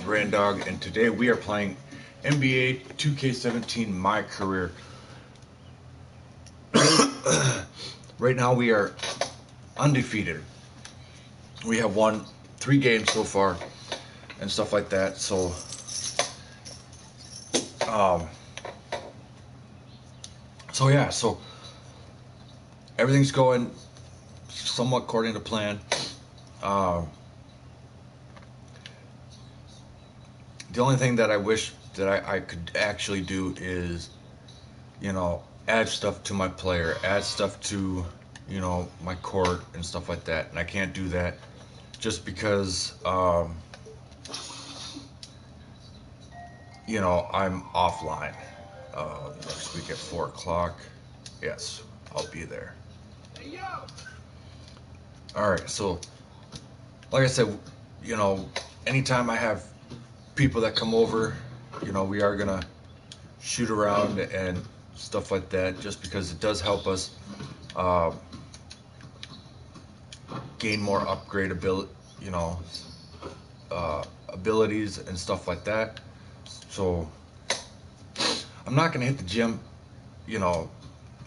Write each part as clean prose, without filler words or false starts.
Randog, and today we are playing NBA 2K17 My Career. Right now we are undefeated. We have won 3 games so far and stuff like that. So so everything's going somewhat according to plan. The only thing that I wish that I could actually do is, add stuff to my player, add stuff to, my court and stuff like that. And I can't do that just because, I'm offline next week at 4 o'clock. Yes, I'll be there. Alright, so, like I said, anytime I have people that come over, we are gonna shoot around and stuff like that, just because it does help us gain more upgrade abilities and stuff like that. So I'm not gonna hit the gym,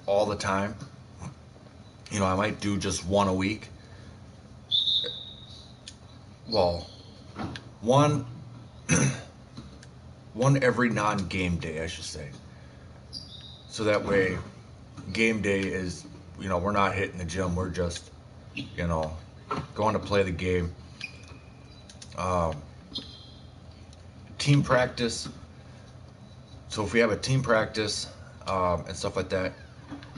all the time. I might do just one a week. Well, one every non-game day, I should say. So that way, game day is, we're not hitting the gym. We're just, going to play the game. Team practice. So if we have a team practice and stuff like that,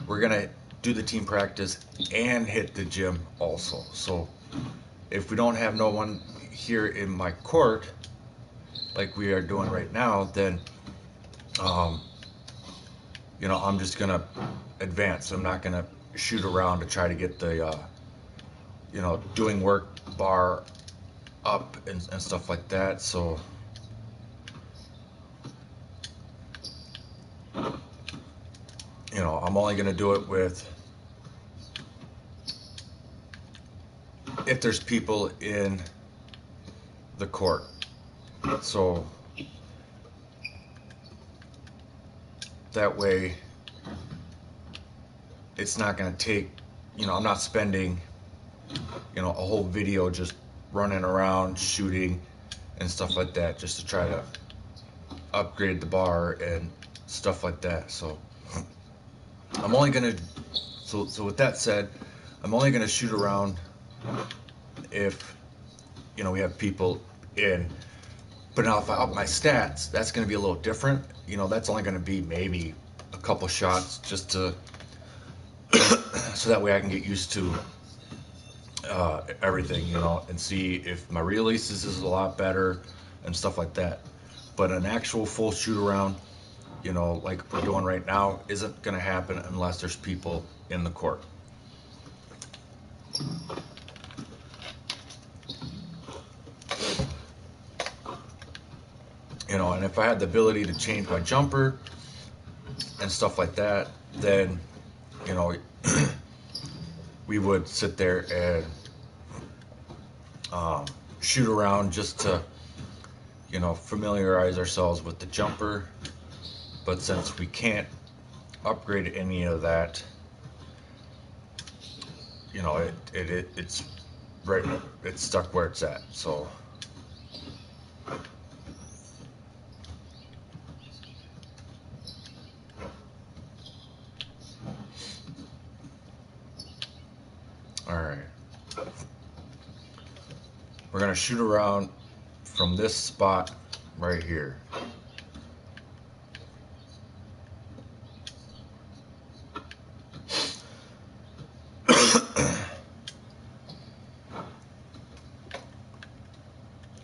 we're gonna do the team practice and hit the gym also. So if we don't have no one here in my court, like we are doing right now, then I'm just gonna advance. I'm not gonna shoot around to try to get the doing work bar up and stuff like that. So I'm only gonna do it with if there's people in the court. So that way it's not going to take, I'm not spending, a whole video just running around shooting and stuff like that just to try to upgrade the bar and stuff like that. So I'm only going to, so with that said, I'm only going to shoot around if, we have people in. But now if I up my stats, that's going to be a little different. That's only going to be maybe a couple shots just to, so that way I can get used to everything, and see if my releases is a lot better and stuff like that. But an actual full shoot around, like we're doing right now, isn't going to happen unless there's people in the court. And if I had the ability to change my jumper and stuff like that, then, we would sit there and shoot around just to, familiarize ourselves with the jumper. But since we can't upgrade any of that, it's right, it's stuck where it's at. So alright, we're gonna shoot around from this spot right here.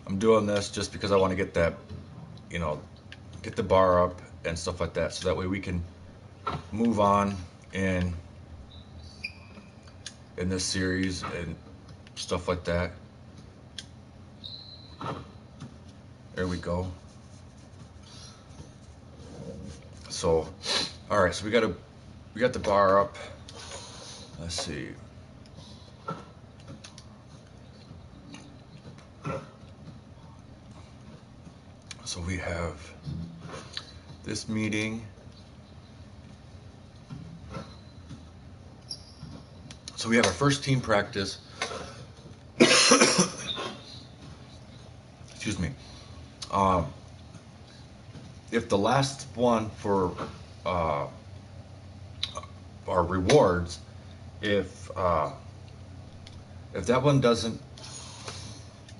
I'm doing this just because I want to get that, get the bar up and stuff like that, so that way we can move on in this series and stuff like that. There we go. So, all right, so we got the bar up. Let's see. So we have this meeting. So we have our first team practice. Excuse me. If the last one for our rewards, if that one doesn't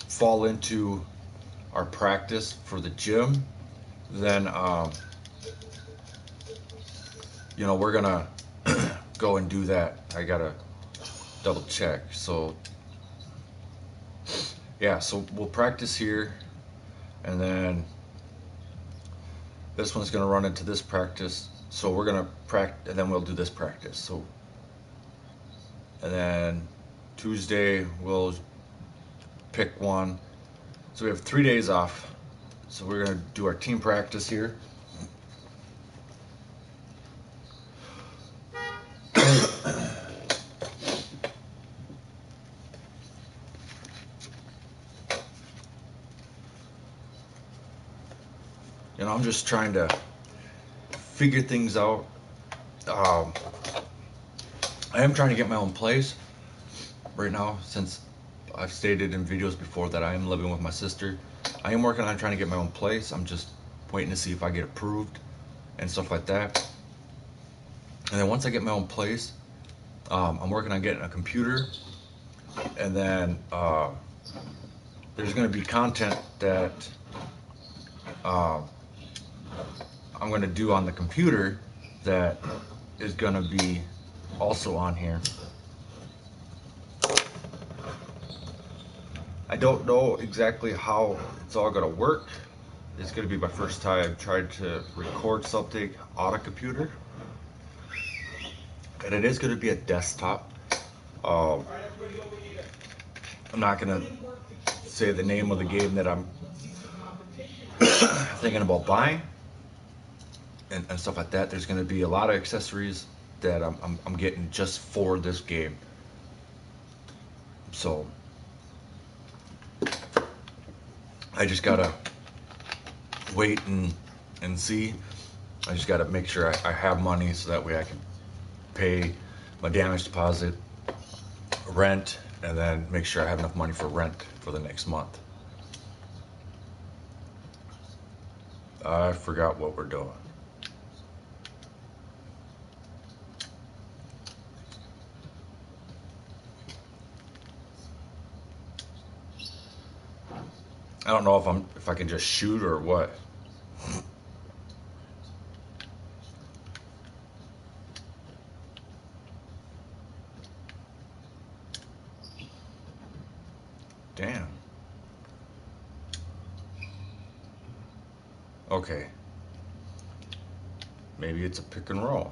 fall into our practice for the gym, then you know, we're gonna go and do that. I gotta double check. So yeah, so we'll practice here, and then this one's gonna run into this practice. So we're gonna practice, and then we'll do this practice. So, and then Tuesday we'll pick one. So we have 3 days off. So we're gonna do our team practice here. You know, I'm just trying to figure things out. I am trying to get my own place right now, since I've stated in videos before that I am living with my sister. I am working on trying to get my own place. I'm just waiting to see if I get approved and stuff like that. And then once I get my own place, I'm working on getting a computer, and then there's going to be content that I'm going to do on the computer that is going to be also on here. I don't know exactly how it's all going to work. It's going to be my first time trying to record something on a computer, and it is going to be a desktop. I'm not going to say the name of the game that I'm thinking about buying and stuff like that. There's going to be a lot of accessories that I'm getting just for this game. So I just gotta wait and see. I just gotta make sure I have money, so that way I can pay my damage deposit, rent, and then make sure I have enough money for rent for the next month. I forgot what we're doing. I don't know if I can just shoot or what. Damn. Okay. Maybe it's a pick and roll.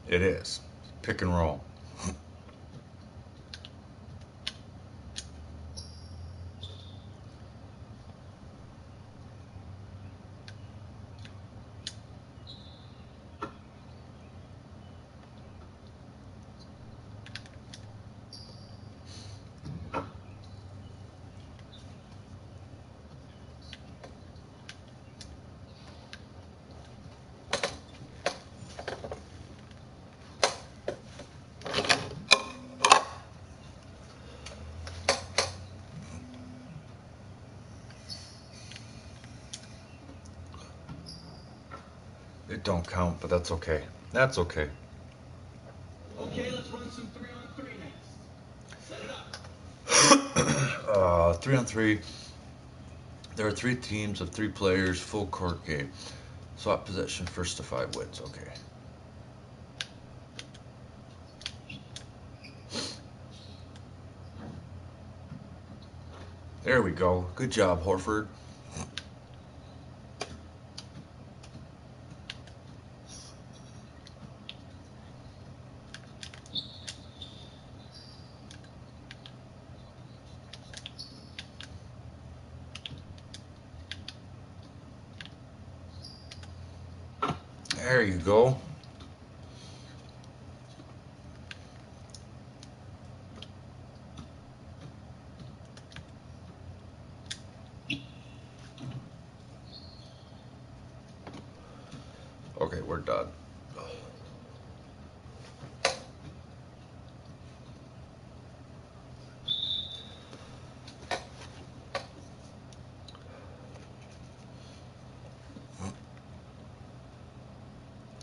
It is. Pick and roll. It don't count, but that's okay. That's okay. Okay, let's run some 3-on-3 next. Set it up. 3-on-3. There are 3 teams of 3 players, full court game. Swap possession, first to 5 wins. Okay. There we go. Good job, Horford. There you go. we're done.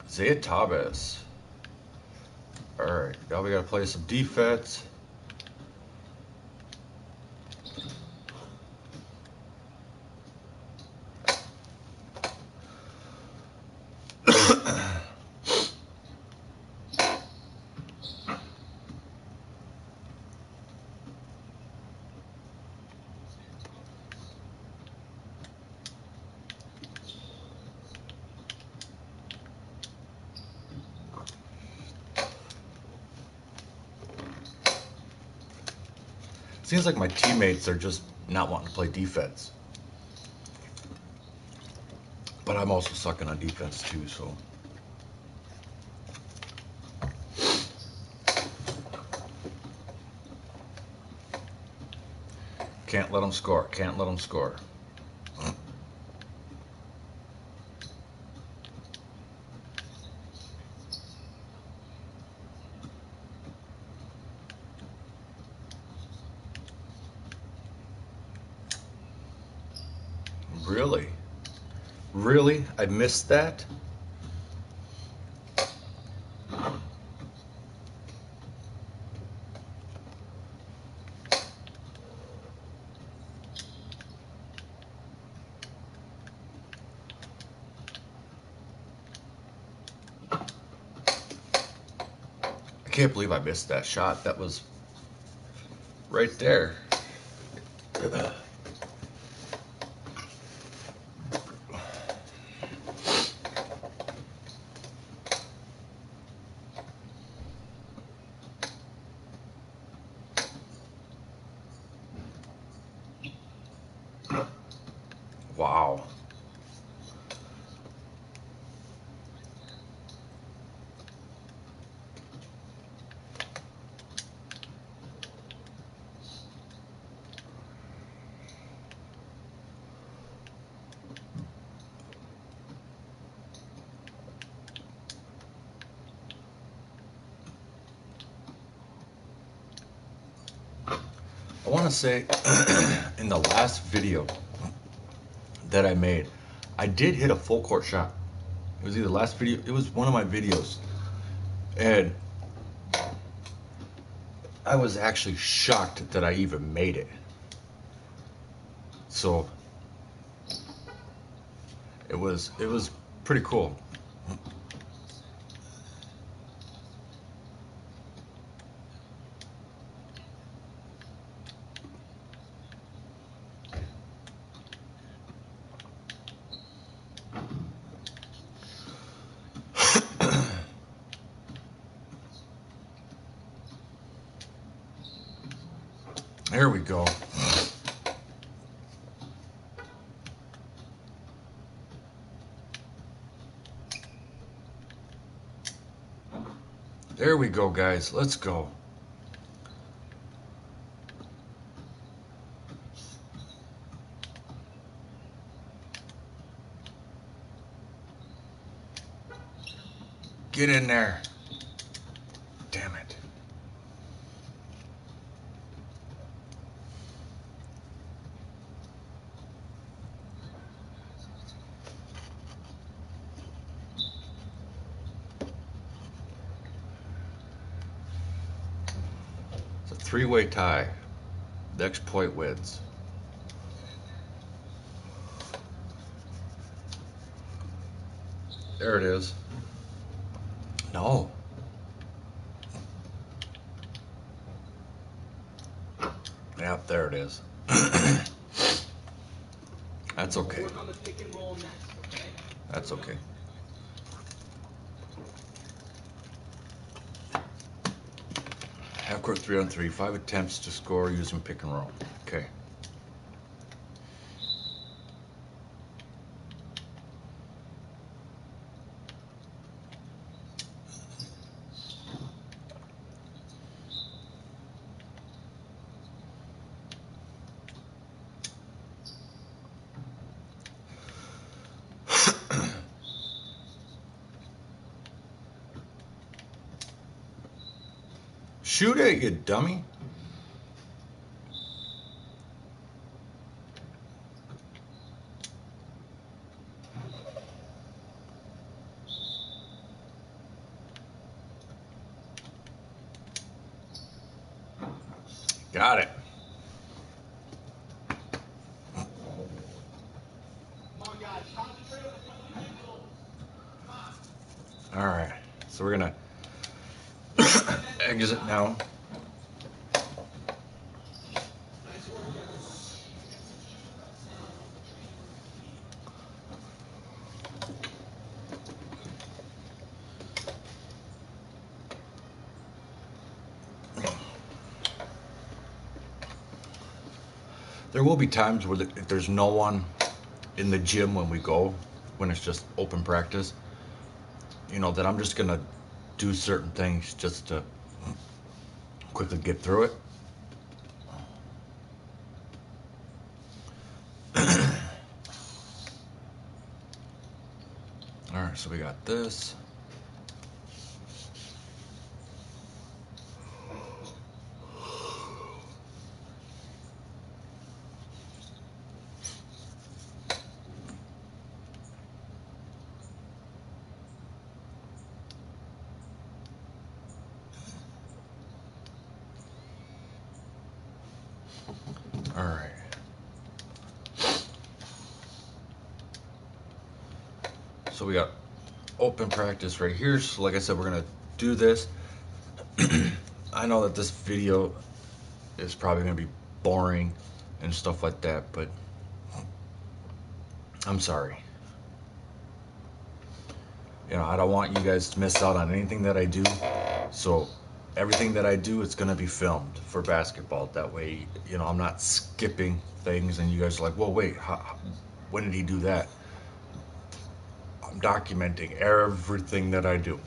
Zaya Tabas. Alright, now we gotta play some defense. Seems like my teammates are just not wanting to play defense. But I'm also sucking on defense too, so. Can't let them score. Can't let them score. Really? Really? I missed that? I can't believe I missed that shot. That was right there. Wow. I want to say in the last video that I made, I did hit a full court shot. It was either last video, it was one of my videos. And I was actually shocked that I even made it. So it was pretty cool. There we go. There we go, guys. Let's go. Get in there. Damn it. It's a three-way tie. Next point wins. There it is. No. Yep, there it is. That's okay. That's okay. Half court 3-on-3, 5 attempts to score using pick and roll. Okay. Shoot it, you dummy. Got it. All right, so we're gonna exit now. There will be times where if there's no one in the gym when we go, when it's just open practice, you know, that I'm just gonna do certain things just to quickly get through it. All right, so we got this. All right. So we got open practice right here. So like I said, we're gonna do this. I know that this video is probably gonna be boring and stuff like that, but I'm sorry. You know, I don't want you guys to miss out on anything that I do. So everything that I do, it's gonna be filmed for basketball. That way, you know, I'm not skipping things and you guys are like, well, wait, when did he do that? I'm documenting everything that I do.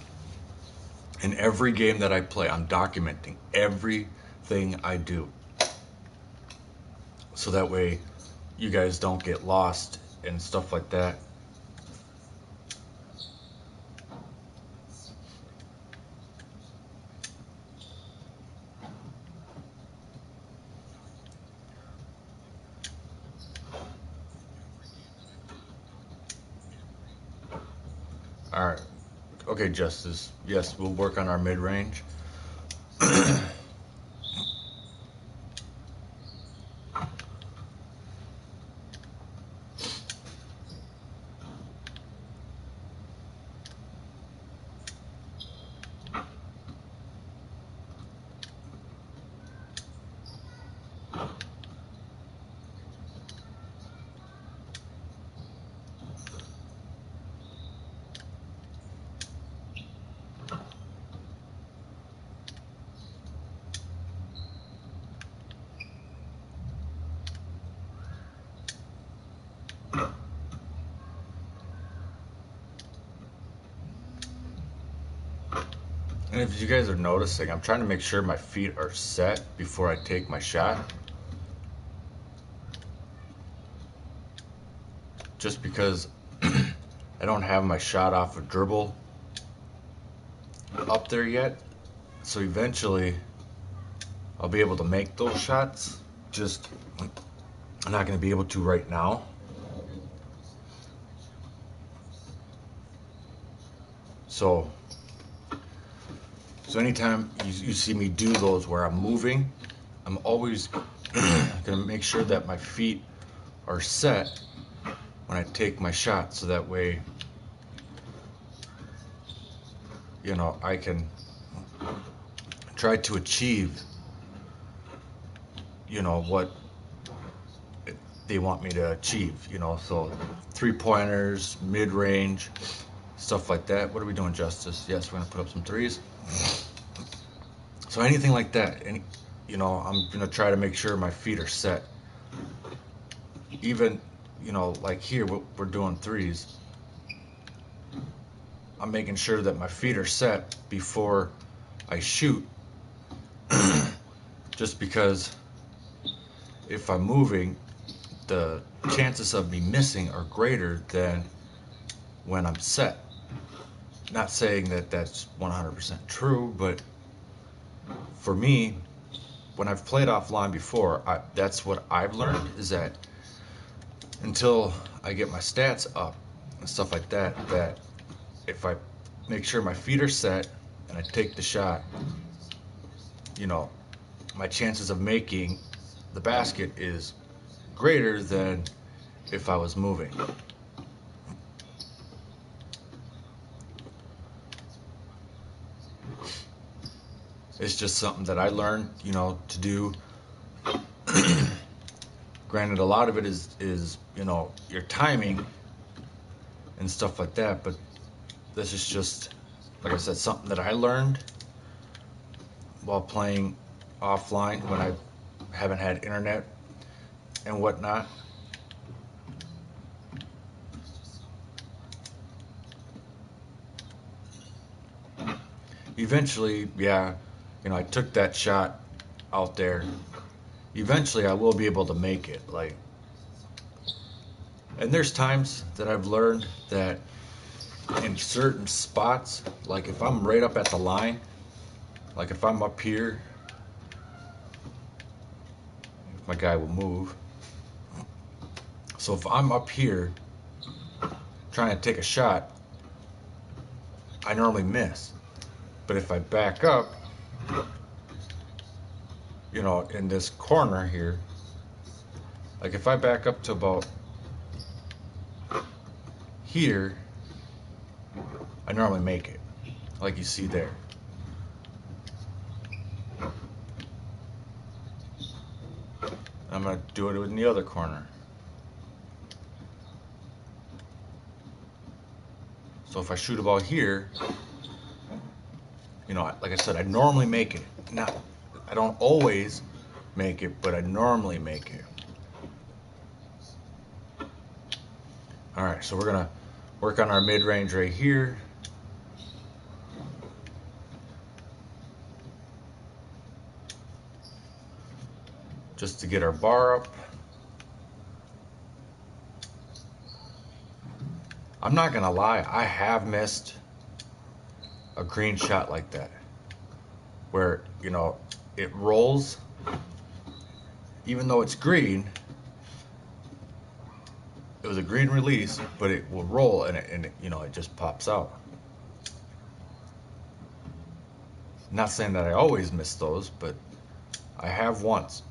In every game that I play, I'm documenting everything I do. So that way you guys don't get lost and stuff like that. All right. Okay, Justice. Yes, we'll work on our mid-range. And if you guys are noticing, I'm trying to make sure my feet are set before I take my shot. Just because I don't have my shot off a dribble up there yet. So eventually I'll be able to make those shots. Just I'm not going to be able to right now. So anytime you see me do those where I'm moving, I'm always gonna make sure that my feet are set when I take my shot, so that way, you know, I can try to achieve, you know, what they want me to achieve, you know, so 3-pointers, mid-range, stuff like that. What are we doing, Justice? Yes, we're gonna put up some threes. So anything like that, you know, I'm gonna try to make sure my feet are set. Even, you know, like here, we're doing threes. I'm making sure that my feet are set before I shoot. Just because if I'm moving, the chances of me missing are greater than when I'm set. Not saying that that's 100% true, but for me, when I've played offline before, that's what I've learned, is that until I get my stats up and stuff like that, that if I make sure my feet are set and I take the shot, you know, my chances of making the basket is greater than if I was moving. It's just something that I learned, you know, to do. Granted, a lot of it is you know, your timing and stuff like that, but this is just, like I said, something that I learned while playing offline when I haven't had internet and whatnot. Eventually, yeah, you know, I took that shot out there. Eventually, I will be able to make it. Like, and there's times that I've learned that in certain spots, like if I'm right up at the line, like if I'm up here, if my guy will move. So if I'm up here trying to take a shot, I normally miss. But if I back up, you know, in this corner here, like if I back up to about here, I normally make it, like you see there. I'm gonna do it in the other corner. So if I shoot about here, you know, like I said, I normally make it. Not, I don't always make it, but I normally make it. All right, so we're gonna work on our mid-range right here. Just to get our bar up. I'm not gonna lie, I have missed a green shot like that, where, you know, it rolls, even though it's green, it was a green release, but it will roll and it, you know, it just pops out. Not saying that I always miss those, but I have once.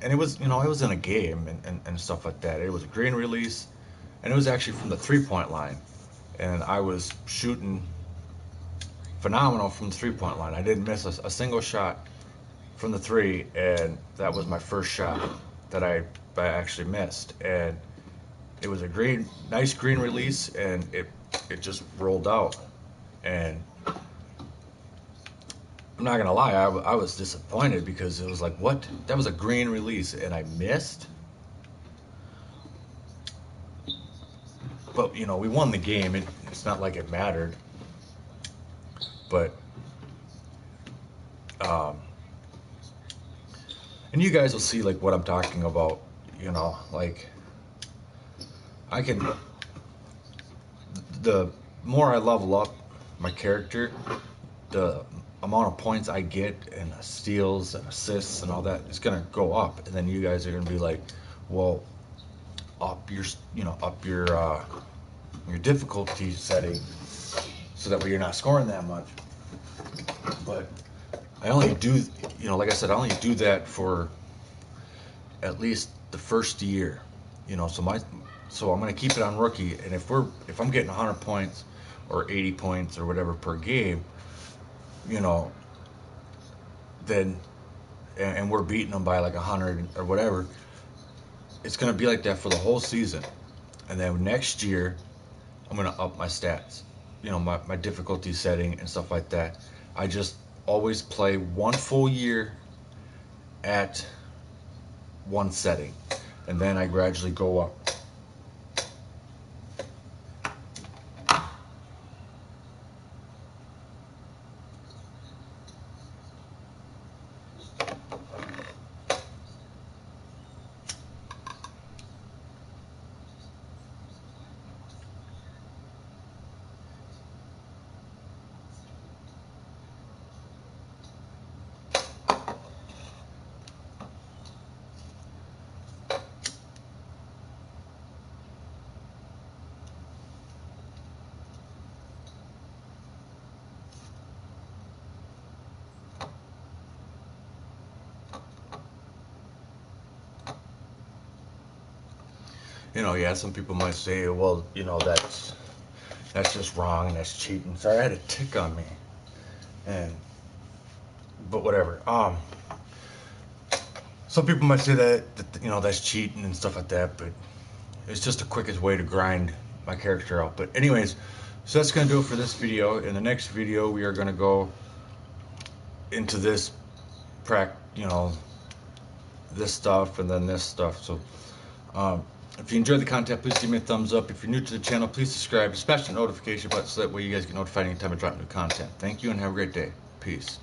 And it was, you know, it was in a game and stuff like that. It was a green release, and it was actually from the 3-point line. And I was shooting phenomenal from the 3-point line. I didn't miss a single shot from the 3, and that was my first shot that I actually missed. And it was a nice green release, and it just rolled out. And I'm not gonna lie, I was disappointed because it was like, what? That was a green release, and I missed. But you know, we won the game. It's not like it mattered. But and you guys will see like what I'm talking about. You know, like I can. The more I level up my character, the amount of points I get and steals and assists and all that is gonna go up. And then you guys are gonna be like, well, up your, you know, up your difficulty setting so that way you're not scoring that much. But I only do, you know, like I said, I only do that for at least the first year, you know. So I'm gonna keep it on rookie, and if I'm getting 100 points or 80 points or whatever per game, you know, then and we're beating them by like 100 or whatever, it's gonna be like that for the whole season. And then next year, I'm gonna up my stats, you know, my difficulty setting and stuff like that. I just always play one full year at one setting, and then I gradually go up. Yeah, some people might say, well, that's just wrong and that's cheating. Sorry, I had a tick on me, but whatever. Some people might say that that's cheating and stuff like that, but it's just the quickest way to grind my character out. But anyways, so that's gonna do it for this video. In the next video, we are gonna go into this this stuff and then this stuff. So if you enjoyed the content, please give me a thumbs up. If you're new to the channel, please subscribe, smash the notification button so that way you guys get notified anytime I drop new content. Thank you and have a great day. Peace.